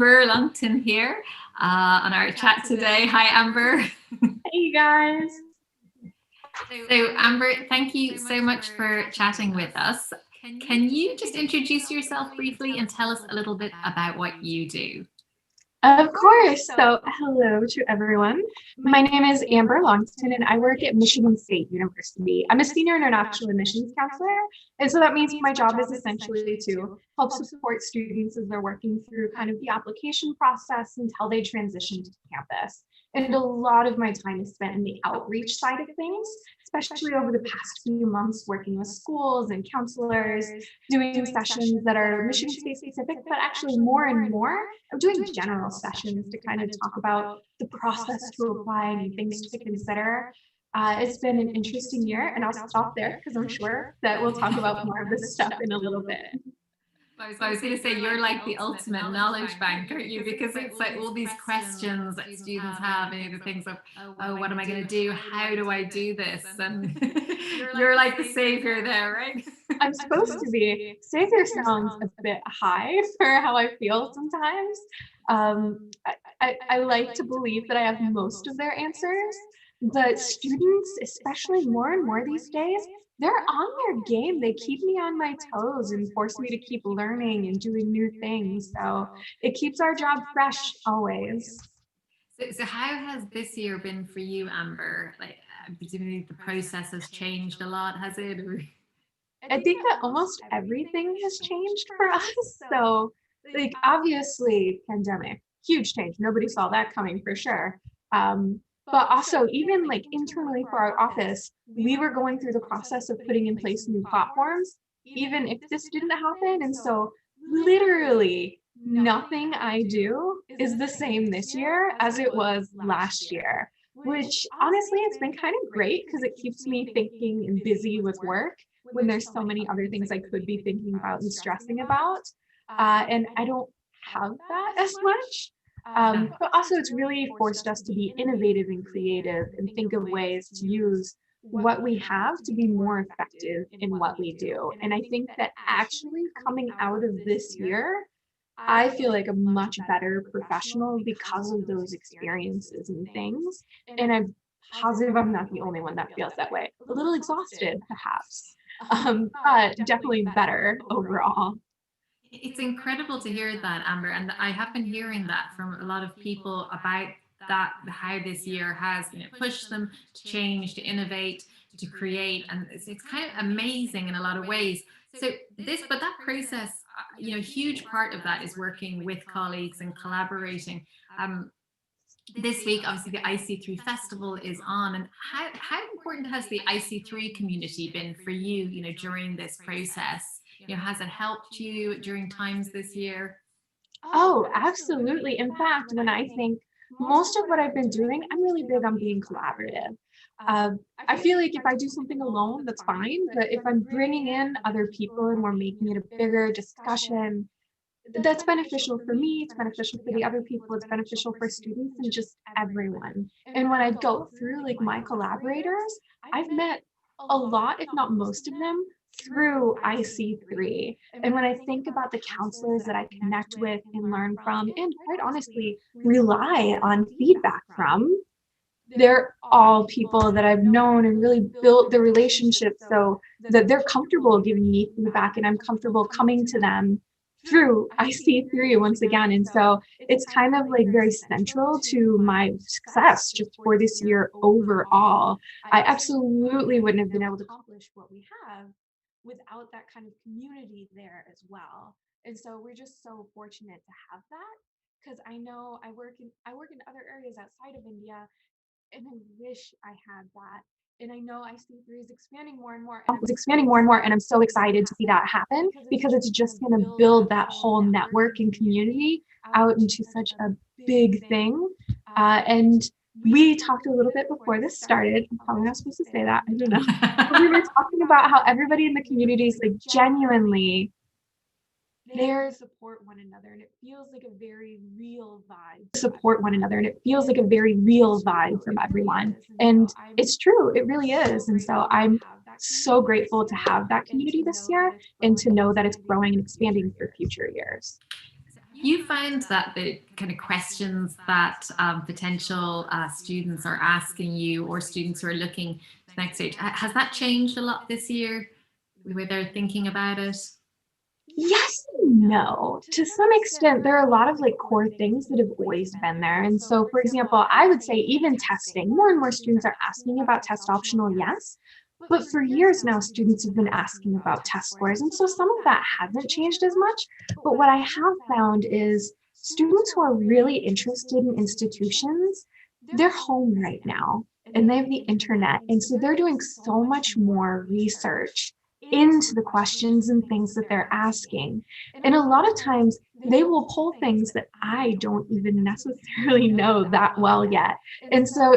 Amber Longstone here on our chat today. Hi, Amber. Hey guys. So, Amber, thank you so much for chatting with us. Can you just introduce yourself briefly and tell us a little bit about what you do? Of course. So hello to everyone. My name is Amber Longstone and I work at Michigan State University. I'm a senior international admissions counselor. And so that means my job is essentially to help support students as they're working through kind of the application process until they transition to campus. And a lot of my time is spent in the outreach side of things, especially over the past few months working with schools and counselors, doing sessions that are Michigan State specific, but actually more and more I'm doing general sessions to kind of talk about the process to apply and things to consider. It's been an interesting year, and I'll stop there because I'm sure that we'll talk about more of this stuff in a little bit. I was going to say, you're like the ultimate knowledge bank, aren't you? Because it's like all these questions that students have, and the things of, oh, what am I going to do? How do I do this? And you're like the savior there, right? I'm supposed to be. Savior sounds a bit high for how I feel sometimes. I like to believe that I have most of their answers, but students, especially more and more these days, they're on their game. They keep me on my toes and force me to keep learning and doing new things. So it keeps our job fresh always. So how has this year been for you, Amber? Like, presumably the process has changed a lot, has it? I think that almost everything has changed for us. So, like, obviously, pandemic, huge change. Nobody saw that coming for sure. But also, even like internally for our office, we were going through the process of putting in place new platforms, even if this didn't happen. And so, literally, nothing I do is the same this year as it was last year, which honestly, it's been kind of great because it keeps me thinking and busy with work when there's so many other things I could be thinking about and stressing about. And I don't have that as much. But also, it's really forced us to be innovative and creative and think of ways to use what we have to be more effective in what we do. And I think that actually coming out of this year, I feel like a much better professional because of those experiences and things. And I'm positive I'm not the only one that feels that way. A little exhausted, perhaps, but definitely better overall. It's incredible to hear that, Amber, and I have been hearing that from a lot of people about that, how this year has pushed them to change, to innovate, to create, and it's kind of amazing in a lot of ways. So but that process, a huge part of that is working with colleagues and collaborating. This week, obviously, the IC3 festival is on, and how important has the IC3 community been for you, during this process? Has it helped you during times this year? Oh, absolutely. In fact, when I think most of what I've been doing, I'm really big on being collaborative. I feel like if I do something alone, that's fine. But if I'm bringing in other people and we're making it a bigger discussion, that's beneficial for me. It's beneficial for the other people. It's beneficial for students and just everyone. And when I go through like my collaborators, I've met a lot, if not most of them, through IC3. And when I think about the counselors that I connect with and learn from, and quite honestly, rely on feedback from, they're all people that I've known and really built the relationship so that they're comfortable giving me feedback and I'm comfortable coming to them through IC3 once again. And so it's kind of like very central to my success just for this year overall. I absolutely wouldn't have been able to accomplish what we have without that kind of community there as well. And so we're just so fortunate to have that because I know I work in other areas outside of India and I wish I had that. And I know IC3 is expanding more and more. It's expanding more and more, and I'm so excited to see that happen because it's just going to build that whole network and community out into such a big thing. And we talked a little bit before this started. I'm probably not supposed to say that. I don't know. But we were talking about how everybody in the community is like genuinely there to support one another, and it feels like a very real vibe. Support one another, and it feels like a very real vibe from everyone. And it's true, it really is. And so I'm so grateful to have that community this year and to know that it's growing and expanding for future years. you found that the kind of questions that potential students are asking you, or students who are looking to the next stage, has that changed a lot this year, the way they're thinking about it? Yes and no. To some extent, there are a lot of like core things that have always been there. And so, for example, I would say even testing, more and more students are asking about test optional, yes. But for years now, students have been asking about test scores. And so some of that hasn't changed as much. But what I have found is students who are really interested in institutions, they're home right now and they have the internet. And so they're doing so much more research into the questions and things that they're asking. And a lot of times they will pull things that I don't even necessarily know that well yet. And so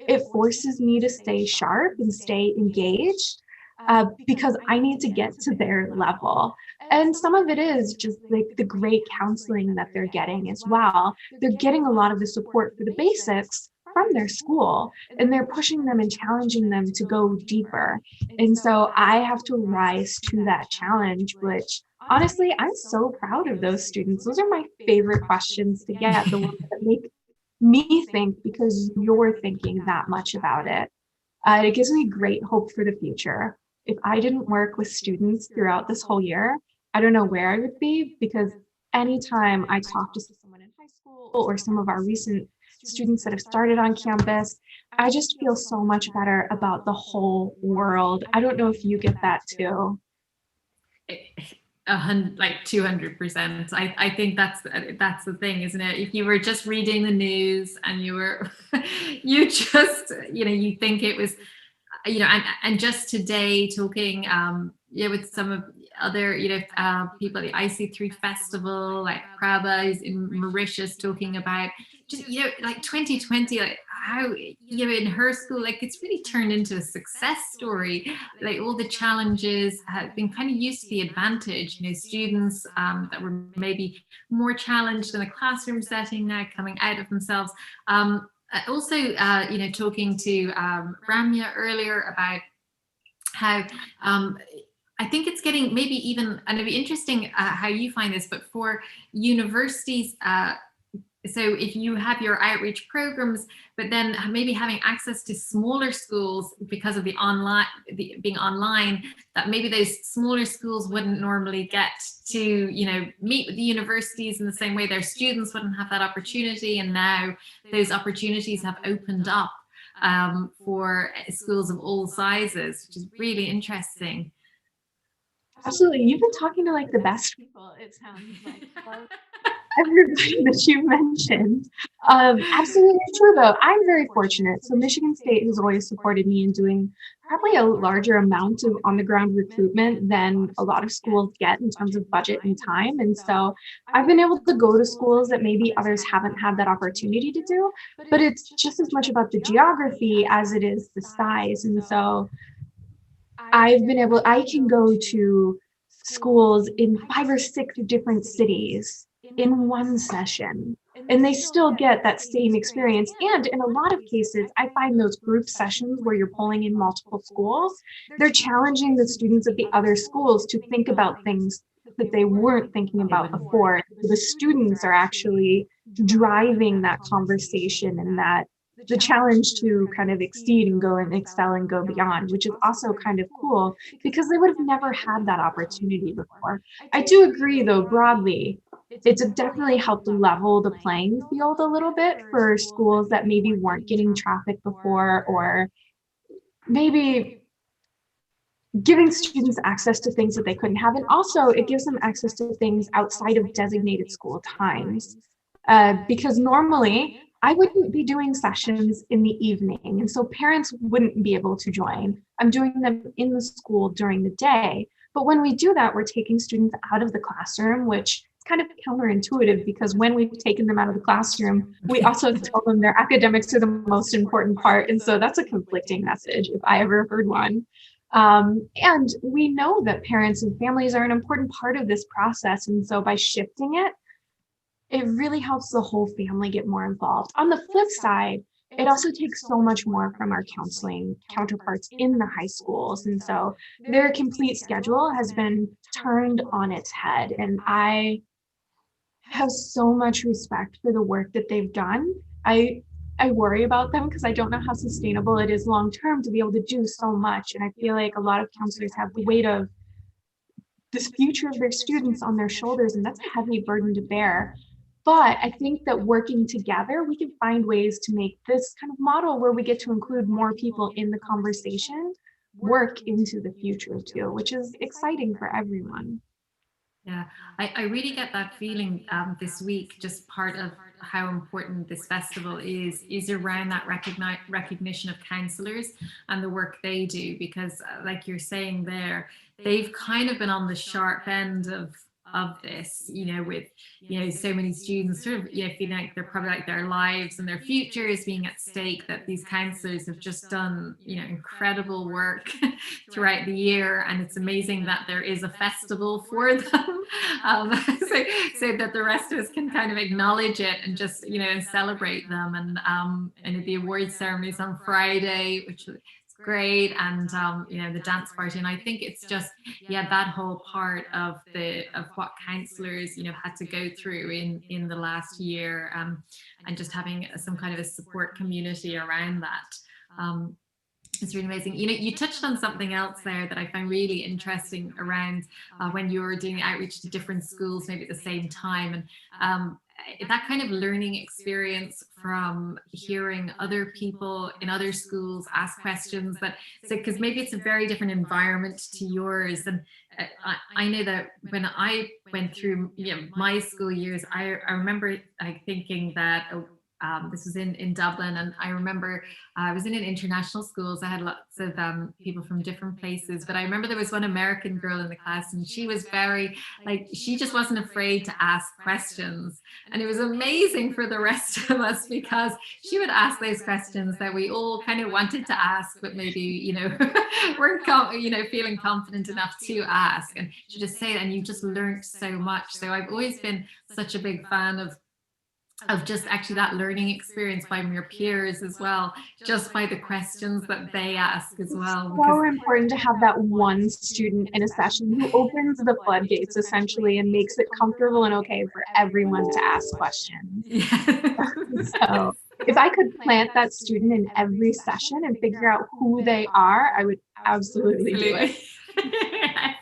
it forces me to stay sharp and stay engaged because I need to get to their level. And some of it is just like the great counseling that they're getting as well. They're getting a lot of the support for the basics from their school, and they're pushing them and challenging them to go deeper. And so I have to rise to that challenge, which honestly, I'm so proud of those students. Those are my favorite questions to get, the ones that make me think because you're thinking that much about it. It gives me great hope for the future. If I didn't work with students throughout this whole year, I don't know where I would be, because anytime I talk to someone in high school or some of our recent students that have started on campus, I just feel so much better about the whole world. I don't know if you get that too. 200%. I think that's the thing, isn't it? If you were just reading the news and you were you just, you think it was, and just today talking with some of other people at the IC3 festival, like Prabha is in Mauritius, talking about just like 2020, like how in her school, like it's really turned into a success story. Like all the challenges have been kind of used to the advantage. Students that were maybe more challenged in a classroom setting now coming out of themselves. Also, talking to Ramya earlier about how I think it's getting maybe even, and it'd be interesting how you find this, but for universities, so if you have your outreach programs, but then maybe having access to smaller schools because of being online, that maybe those smaller schools wouldn't normally get to, meet with the universities in the same way. Their students wouldn't have that opportunity. And now those opportunities have opened up for schools of all sizes, which is really interesting. Absolutely. You've been talking to like the best people, it sounds like. Everybody that you mentioned. Absolutely true, though. I'm very fortunate. So Michigan State has always supported me in doing probably a larger amount of on-the-ground recruitment than a lot of schools get in terms of budget and time. And so I've been able to go to schools that maybe others haven't had that opportunity to do, but it's just as much about the geography as it is the size. And so I can go to schools in 5 or 6 different cities in one session, and they still get that same experience. And in a lot of cases, I find those group sessions where you're pulling in multiple schools, they're challenging the students at the other schools to think about things that they weren't thinking about before. The students are actually driving that conversation and the challenge to kind of exceed and go and excel and go beyond, which is also kind of cool because they would have never had that opportunity before. I do agree, though, broadly, it's definitely helped level the playing field a little bit for schools that maybe weren't getting traffic before, or maybe giving students access to things that they couldn't have. And also it gives them access to things outside of designated school times. Because normally I wouldn't be doing sessions in the evening, and so parents wouldn't be able to join. I'm doing them in the school during the day. But when we do that, we're taking students out of the classroom, which is kind of counterintuitive, because when we've taken them out of the classroom, we also tell them their academics are the most important part. And so that's a conflicting message if I ever heard one. And we know that parents and families are an important part of this process. And so by shifting it, it really helps the whole family get more involved. On the flip side, it also takes so much more from our counseling counterparts in the high schools. And so their complete schedule has been turned on its head. And I have so much respect for the work that they've done. I I worry about them because I don't know how sustainable it is long term to be able to do so much. And I feel like a lot of counselors have the weight of this future of their students on their shoulders, and that's a heavy burden to bear. But I think that working together, we can find ways to make this kind of model where we get to include more people in the conversation work into the future too, which is exciting for everyone. Yeah, I really get that feeling this week. Just part of how important this festival is around that recognition of counselors and the work they do. Because, like you're saying there, they've kind of been on the sharp end of this. With so many students sort of feeling like they're probably like their lives and their futures being at stake. That these counselors have just done incredible work throughout the year, and it's amazing that there is a festival for them. So that the rest of us can kind of acknowledge it and just and celebrate them. And the awards ceremonies on Friday, which is great, and the dance party. And I think it's just that whole part of what counselors had to go through in the last year, and just having some kind of a support community around that. It's really amazing. You touched on something else there that I find really interesting around when you were doing outreach to different schools, maybe at the same time, and that kind of learning experience from hearing other people in other schools ask questions. Because maybe it's a very different environment to yours. And I know that when I went through my school years, I remember thinking that. This was in Dublin, and I remember I was in an international school, so I had lots of people from different places. But I remember there was one American girl in the class, and she was very she just wasn't afraid to ask questions, and it was amazing for the rest of us because she would ask those questions that we all kind of wanted to ask, but maybe weren't feeling confident enough to ask, and she just say it, and you just learned so much. So I've always been such a big fan of just actually that learning experience by your peers as well, just by the questions that they ask as It's well. Because so important to have that one student in a session who opens the floodgates essentially and makes it comfortable and okay for everyone to ask questions. yeah. So if I could plant that student in every session and figure out who they are, I would absolutely do it. Absolutely. Yes.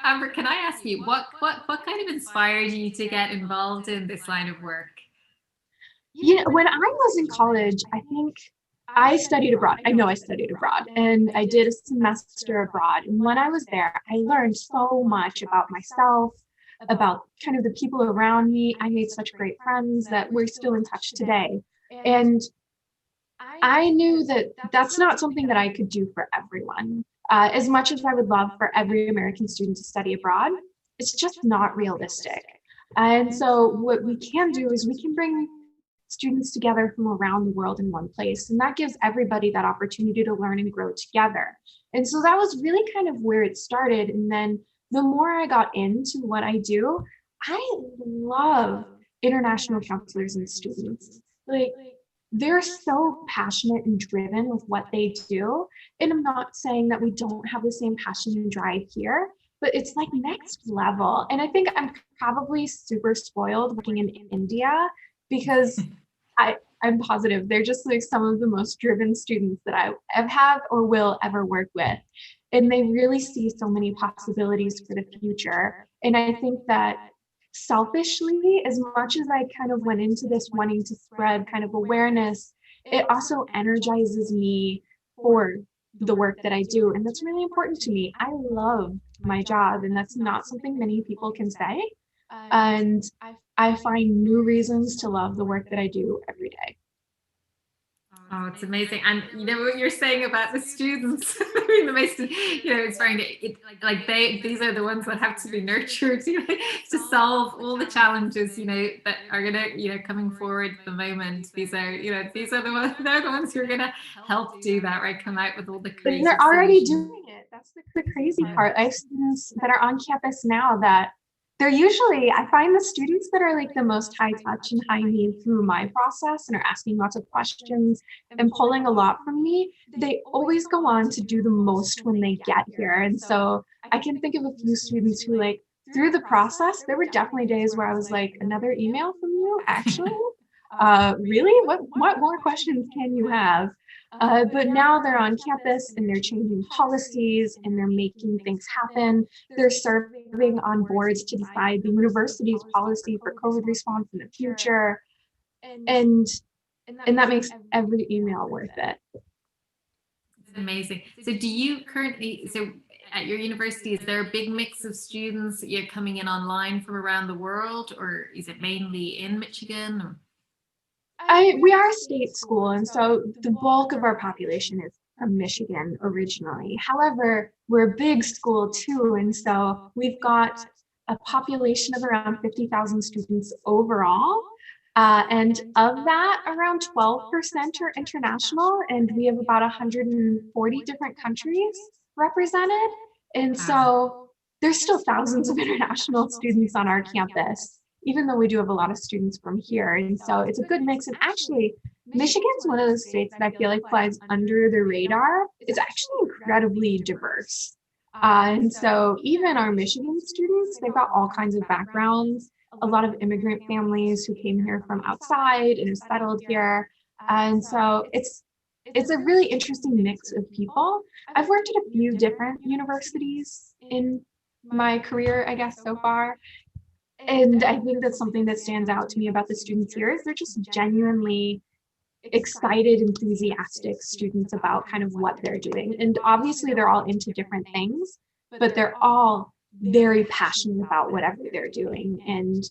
Amber, can I ask you what kind of inspired you to get involved in this line of work? When I was in college, I think I studied abroad. I know I studied abroad and I did a semester abroad. And when I was there, I learned so much about myself, about kind of the people around me. I made such great friends that we're still in touch today. And I knew that that's not something that I could do for everyone. As much as I would love for every American student to study abroad, it's just not realistic. And so what we can do is we can bring students together from around the world in one place. And that gives everybody that opportunity to learn and grow together. And so that was really kind of where it started. And then the more I got into what I do, I love international counselors and students. Like, they're so passionate and driven with what they do. And I'm not saying that we don't have the same passion and drive here, but it's like next level. And I think I'm probably super spoiled working in India because I'm positive they're just like some of the most driven students that I have had or will ever work with. And they really see so many possibilities for the future. And I think that selfishly, as much as I kind of went into this wanting to spread kind of awareness, it also energizes me for the work that I do. And that's really important to me. I love my job, and that's not something many people can say. And I find new reasons to love the work that I do every day. Oh, it's amazing. And what you're saying about the students being the most, inspiring. Like these are the ones that have to be nurtured, to solve all the challenges, that are gonna, coming forward at the moment. These are the ones, they're the ones who are gonna help do that, right? Come out with all the And creative they're already solutions. doing it. That's the crazy part. I have students that are on campus now that they're usually, I find the students that are like the most high touch and high need through my process and are asking lots of questions and pulling a lot from me, they always go on to do the most when they get here. And so I can think of a few students who like through the process, there were definitely days where I was like, another email from you, actually? Really? What more questions can you have? But now they're on campus and they're changing policies and they're making things happen. They're serving on boards to decide the university's policy for COVID response in the future. And that makes every email worth it. It's amazing. So do you currently, so at your university, is there a big mix of students you're coming in online from around the world, or is it mainly in Michigan? Or? We are a state school, and so the bulk of our population is from Michigan originally. However, we're a big school too, and so we've got a population of around 50,000 students overall. And of that, around 12% are international, and we have about 140 different countries represented. And so there's still thousands of international students on our campus, even though we do have a lot of students from here. And so it's a good mix. And actually, Michigan's one of those states that I feel like flies under the radar. It's actually incredibly diverse. And so even our Michigan students, they've got all kinds of backgrounds, a lot of immigrant families who came here from outside and have settled here. And so it's a really interesting mix of people. I've worked at a few different universities in my career, I guess, so far. And I think that's something that stands out to me about the students here is they're just genuinely excited, enthusiastic students about kind of what they're doing. And obviously they're all into different things, but they're all very passionate about whatever they're doing. And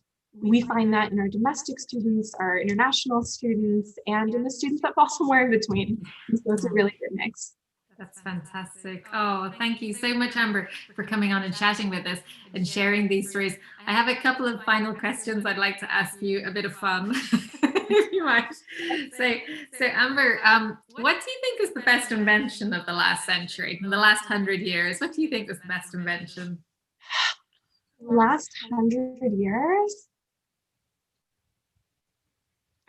we find that in our domestic students, our international students, and in the students that fall somewhere in between. And so it's a really good mix. That's fantastic. Oh, thank you so much, Amber, for coming on and chatting with us and sharing these stories. I have a couple of final questions I'd like to ask you, a bit of fun, if you might. So Amber, what do you think is the best invention of the last century, in the last 100 years? What do you think was the best invention? Last 100 years?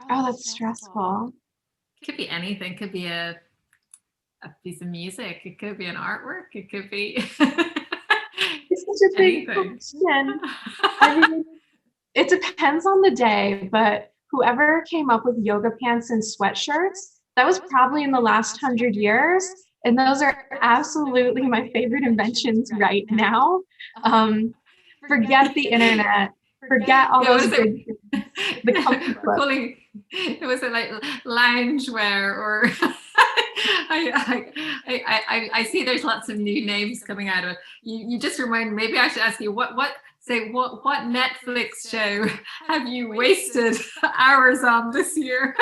Oh, that's stressful. It could be anything. It could be a piece of music. It could be an artwork. It could be It's such a big question. I mean, it depends on the day, but whoever came up with yoga pants and sweatshirts, that was probably in the last 100 years. And those are absolutely my favorite inventions right now. Forget the internet. Forget all those big things. The calling it was it like loungewear or I see there's lots of new names coming out of it. You just remind me, maybe I should ask you what Netflix show have you wasted hours on this year?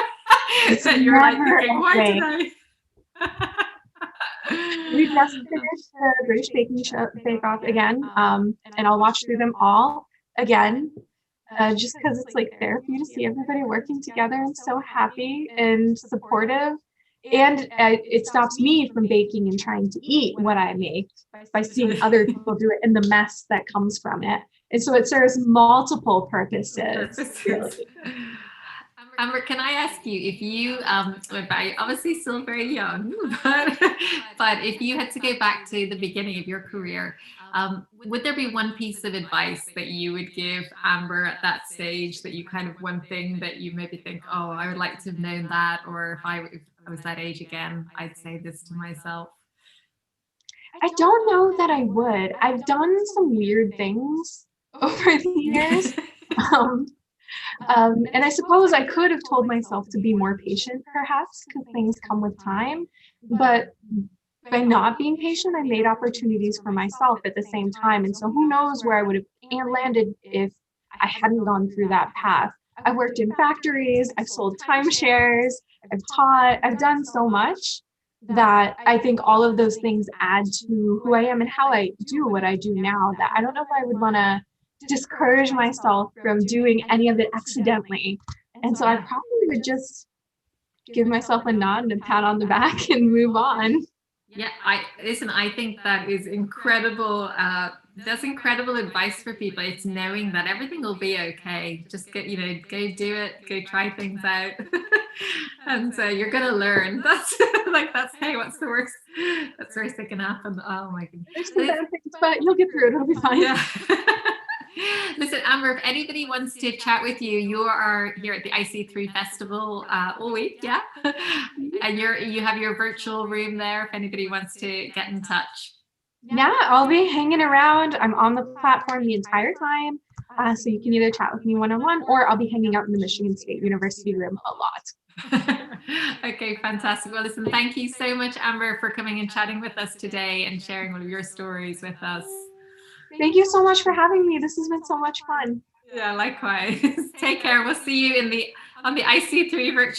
That you're like thinking, why did I? We just finished the British Bake Off again, and I'll watch through them all again, just because it's like therapy to see everybody working together and so happy and supportive. And it stops me from baking and trying to eat what I make by seeing other people do it and the mess that comes from it. And so it serves multiple purposes. Really. Amber, can I ask you if you, obviously still very young, but if you had to go back to the beginning of your career, would there be one piece of advice that you would give Amber at that stage, that you kind of, one thing that you maybe think, oh, I would like to have known that, or if I was that age again, I'd say this to myself? I don't know that I would. I've done some weird things over the years. And I suppose I could have told myself to be more patient, perhaps, because things come with time. But by not being patient, I made opportunities for myself at the same time. And so who knows where I would have landed if I hadn't gone through that path. I worked in factories, I've sold timeshares, I've taught, I've done so much that I think all of those things add to who I am and how I do what I do now, that I don't know if I would want to discourage myself from doing any of it accidentally. And so I probably would just give myself a nod and a pat on the back and move on. Yeah, I think that is incredible. That's incredible advice for people. It's knowing that everything will be okay. Just go do it, go try things out. And so you're gonna learn. That's hey, what's the worst? That's the worst that can happen. Oh my goodness. There's some bad things, but you'll get through it. It'll be fine. Yeah. Listen, Amber, if anybody wants to chat with you, you are here at the IC3 Festival all week, yeah? And you have your virtual room there if anybody wants to get in touch. Yeah, I'll be hanging around. I'm on the platform the entire time. So you can either chat with me one-on-one or I'll be hanging out in the Michigan State University room a lot. Okay, fantastic. Well, listen, thank you so much, Amber, for coming and chatting with us today and sharing all of your stories with us. Thank you so much for having me. This has been so much fun. Yeah, likewise. Take care. We'll see you on the IC3 virtual